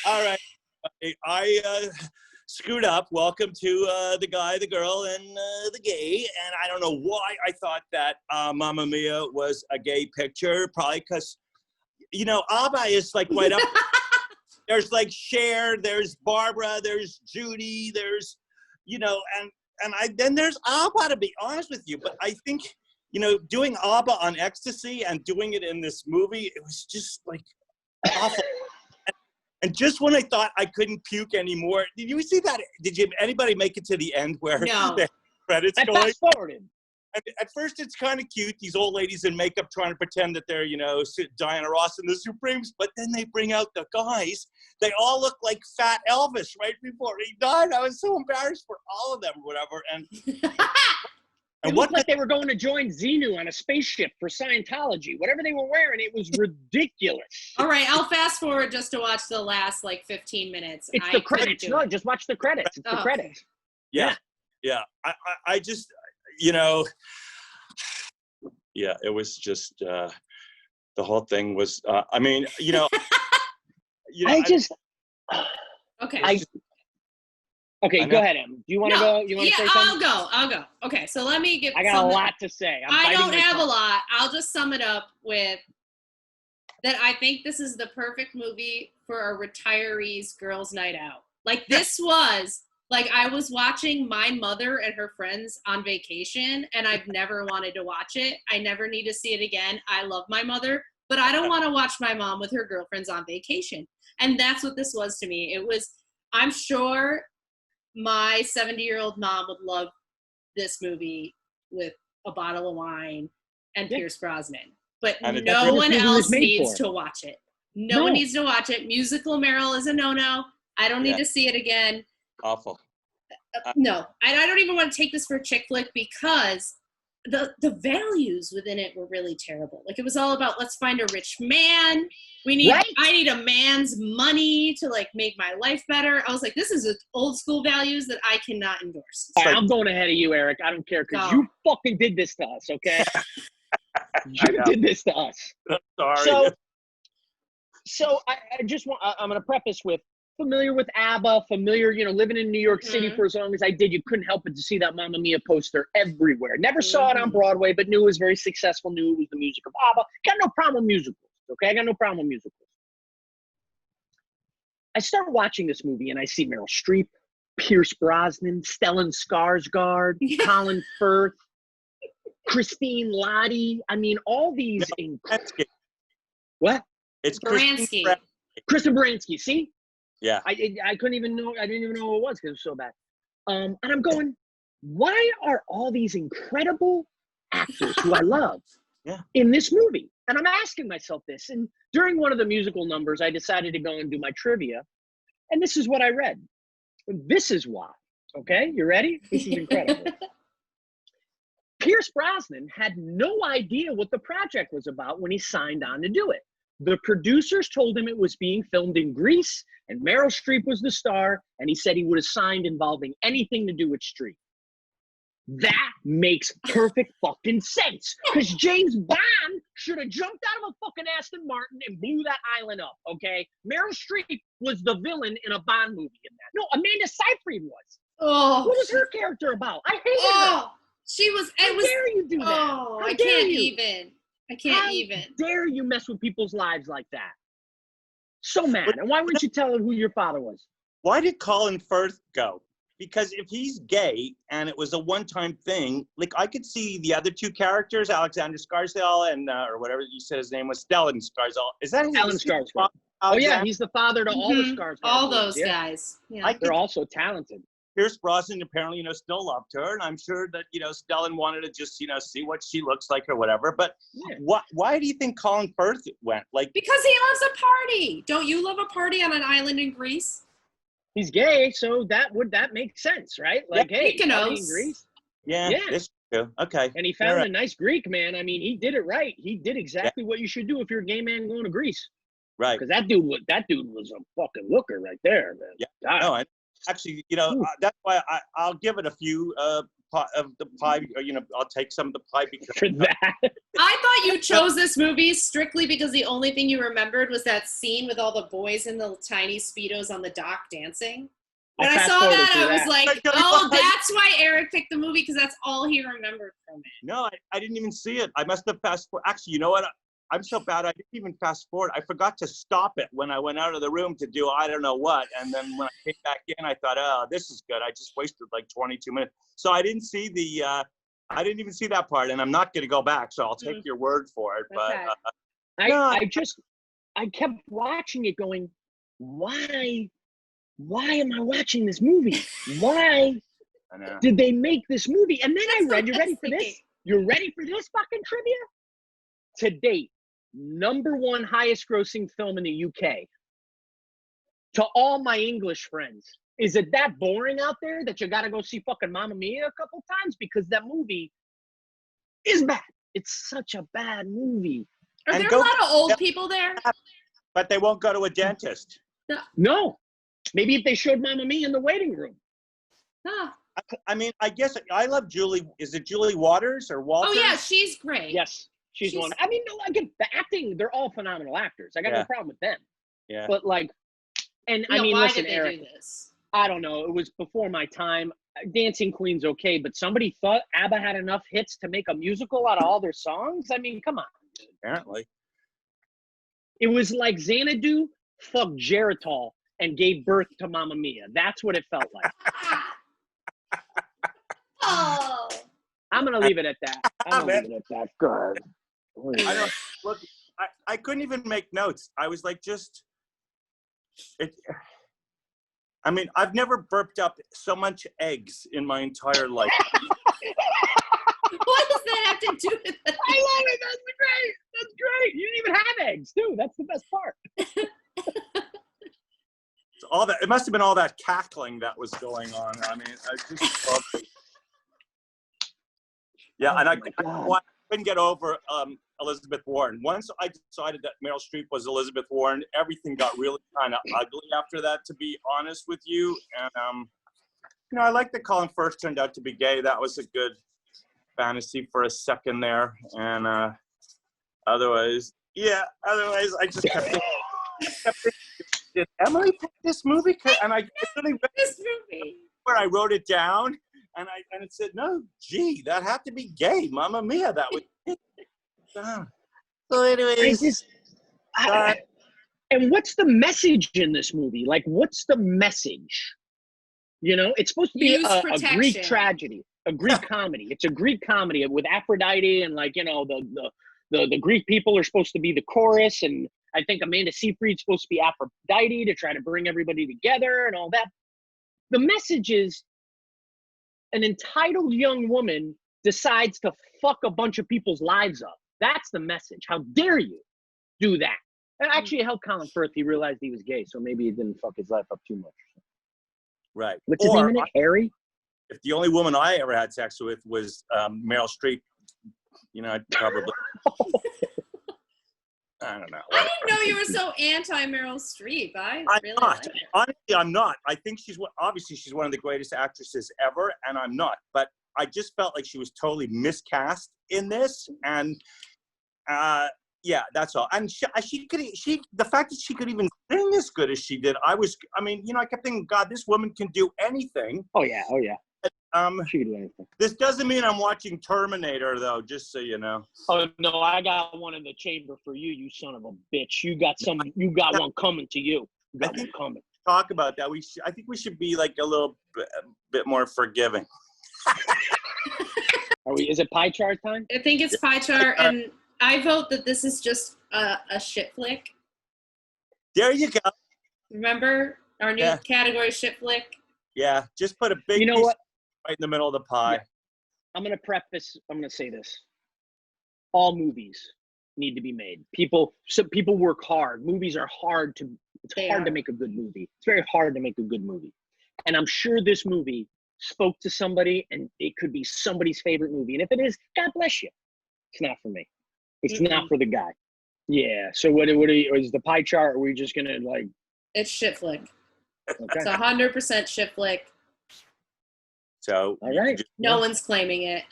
All right. I screwed up. Welcome to the guy, the girl, and the gay. And I don't know why I thought that Mamma Mia was a gay picture. Probably because, you know, ABBA is like right up. There's like Cher, there's Barbara, there's Judy, there's, you know, and then there's ABBA, to be honest with you. But I think, you know, doing ABBA on Ecstasy and doing it in this movie, it was just like awful. And just when I thought I couldn't puke anymore, did you see that? Anybody make it to the end where the credits going? Fast forwarded. At first, it's kind of cute. These old ladies in makeup trying to pretend that they're, you know, Diana Ross and the Supremes. But then they bring out the guys. They all look like Fat Elvis right before he died. I was so embarrassed for all of them or whatever. And it looked like they were going to join Xenu on a spaceship for Scientology. Whatever they were wearing, it was ridiculous. All right, I'll fast forward just to watch the last, like, 15 minutes. It's the credits. No, just watch the credits. It's the credits. Yeah. I just, you know, yeah, it was just, the whole thing was, I mean, you know. Okay, go ahead, Em. Do you want to go? You want to say something? I'll go. Okay, so let me get. I got a lot to say. I don't have a lot. I'll just sum it up with that. I think this is the perfect movie for a retiree's girls' night out. Like, this was like I was watching my mother and her friends on vacation, and I've never wanted to watch it. I never need to see it again. I love my mother, but I don't want to watch my mom with her girlfriends on vacation. And that's what this was to me. It was. I'm sure my 70-year-old mom would love this movie with a bottle of wine and Pierce Brosnan. But no one else needs to watch it. No one needs to watch it. Musical Meryl is a no-no. I don't need to see it again. Awful. No. I don't even want to take this for a chick flick because the values within it were really terrible. Like, it was all about, let's find a rich man. I need a man's money to, like, make my life better. I was like, this is old school values that I cannot endorse. All right, I'm going ahead of you, Eric. I don't care because you fucking did this to us, okay? You did this to us. I'm sorry. So I just want, I'm going to preface with, familiar with ABBA, familiar, you know, living in New York City for as long as I did, you couldn't help but to see that Mamma Mia poster everywhere. Never saw it on Broadway, but knew it was very successful, knew it was the music of ABBA. Got no problem with musicals, okay? I got no problem with musicals. I started watching this movie and I see Meryl Streep, Pierce Brosnan, Stellan Skarsgård, Colin Firth, Christine Lottie. I mean, all these. What? It's Baranski. Kristen Baranski, see? Yeah. I couldn't even know. I didn't even know what it was because it was so bad. And I'm going, why are all these incredible actors who I love in this movie? And I'm asking myself this. And during one of the musical numbers, I decided to go and do my trivia. And this is what I read. This is why. Okay, you ready? This is incredible. Pierce Brosnan had no idea what the project was about when he signed on to do it. The producers told him it was being filmed in Greece and Meryl Streep was the star, and he said he would have signed involving anything to do with Streep. That makes perfect fucking sense, because James Bond should have jumped out of a fucking Aston Martin and blew that island up, okay? Meryl Streep was the villain in a Bond movie in that. No, Amanda Seyfried was. Oh. What was her character about? I hated her. She was. How dare you do that? Oh, I can't even. How dare you mess with people's lives like that? So mad. And why wouldn't you tell her who your father was? Why did Colin Firth go? Because if he's gay and it was a one-time thing, like I could see the other two characters, Alexander Skarsgård and or whatever you said his name was, Stellan Skarsgård. Is that his Stellan Skarsgård? Oh yeah, he's the father to all the Skarsgård. All those guys. Yeah. They're also talented. Pierce Brosnan apparently, still loved her, and I'm sure that, Stellan wanted to just, see what she looks like or whatever. But why do you think Colin Firth went? Like, because he loves a party. Don't you love a party on an island in Greece? He's gay, so that makes sense, right? Like, hey, party in Greece. Yeah. This too. Okay. And he found a nice Greek man. I mean, he did it right. He did exactly what you should do if you're a gay man going to Greece. Right. Because that dude was a fucking looker right there, man. Yeah. No, actually, that's why I'll give it a few of the pie. I'll take some of the pie because for that. I thought you chose this movie strictly because the only thing you remembered was that scene with all the boys in the tiny Speedos on the dock dancing. When I saw that, I was like, oh, that's why Eric picked the movie, because that's all he remembered from it. No, I didn't even see it. I must have fast forward. Actually, you know what? I'm so bad, I didn't even fast forward. I forgot to stop it when I went out of the room to do I don't know what. And then when I came back in, I thought, oh, this is good. I just wasted like 22 minutes. So I didn't see I didn't even see that part, and I'm not going to go back. So I'll take your word for it. But okay. I kept watching it going, why am I watching this movie? Why did they make this movie? And then I read, you ready for this? You're ready for this fucking trivia? To date, #1 highest grossing film in the UK. To all my English friends, is it that boring out there that you gotta go see fucking Mamma Mia a couple times? Because that movie is bad. It's such a bad movie. Are there a lot of old people there? But they won't go to a dentist. No. Maybe if they showed Mamma Mia in the waiting room. Huh. I mean, I guess I love Julie. Is it Julie Waters or Walters? Oh, yeah, she's great. Yes, she's one. I mean, no, again, the acting, they're all phenomenal actors. I got no problem with them. Yeah. But like, and Yeah, I mean, why listen, did they Eric, do this? I don't know. It was before my time. Dancing Queen's okay, but somebody thought ABBA had enough hits to make a musical out of all their songs? I mean, come on. Apparently. It was like Xanadu fucked Geritol and gave birth to Mamma Mia. That's what it felt like. Oh. I'm going to leave it at that. I'm going to leave it at that. Good. I don't look. I couldn't even make notes. I was like, I mean, I've never burped up so much eggs in my entire life. What does that have to do with it? I love it. That's great. That's great. You didn't even have eggs, too. That's the best part. All that, it must have been all that cackling that was going on. I mean, I just love it. Yeah, and I couldn't get over Elizabeth Warren. Once I decided that Meryl Streep was Elizabeth Warren, everything got really kind of ugly after that, to be honest with you. And I like that Colin Firth turned out to be gay. That was a good fantasy for a second there. And otherwise, I just kept thinking, did Emily pick this movie? And I really read this movie where I wrote it down, and it said, no, gee, that had to be gay. Mamma Mia, that was. So anyways, and what's the message in this movie? Like, what's the message? You know, it's supposed to be a Greek tragedy, a Greek comedy. It's a Greek comedy with Aphrodite, and like, you know, the Greek people are supposed to be the chorus, and I think Amanda Seyfried's supposed to be Aphrodite to try to bring everybody together and all that. The message is an entitled young woman decides to fuck a bunch of people's lives up. That's the message. How dare you do that? And actually, it helped Colin Firth. He realized he was gay, so maybe he didn't fuck his life up too much. Right. What's his name in it? Harry? If the only woman I ever had sex with was Meryl Streep, you know, I'd probably. I don't know. I didn't know you were so anti Meryl Streep. I'm really not. like it. Honestly, I'm not. I think obviously she's one of the greatest actresses ever, and I'm not. But I just felt like she was totally miscast in this, and yeah, that's all. And the fact that she could even sing as good as she did, I mean, you know, I kept thinking, God, this woman can do anything. Oh yeah. She can do anything. This doesn't mean I'm watching Terminator, though, just so you know. Oh no, I got one in the chamber for you, you son of a bitch. You got one coming to you. You got one coming. Talk about that. I think we should be like a little bit more forgiving. Is it pie chart time? I think it's pie chart, and I vote that this is just a shit flick. There you go. Remember our new category, shit flick? Yeah, just put a big piece right in the middle of the pie. Yeah. I'm going to say this. All movies need to be made. People work hard. Movies are hard to make a good movie. It's very hard to make a good movie. And I'm sure this movie spoke to somebody, and it could be somebody's favorite movie. And if it is, God bless you. It's not for me. It's not for the guy. Yeah. So what is the pie chart? Are we just going to like? It's shit flick. Okay. It's 100% shit flick. So all right. No one's claiming it.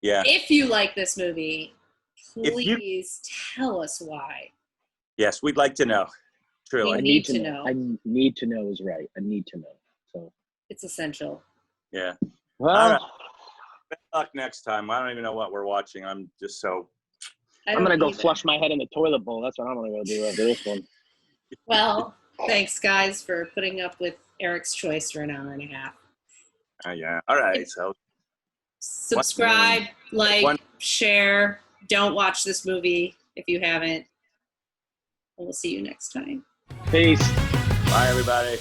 Yeah. If you like this movie, Please tell us why. Yes, we'd like to know. Truly. I need to know. I need to know is right. I need to know. So It's essential. Yeah. well, All right. Good luck next time. I don't even know what we're watching. I'm just so. I'm gonna go flush my head in the toilet bowl. That's what I'm gonna go do after this one. Well, thanks guys for putting up with Eric's choice for an hour and a half. Yeah. All right. So. Subscribe, share. Don't watch this movie if you haven't. And we'll see you next time. Peace. Bye, everybody.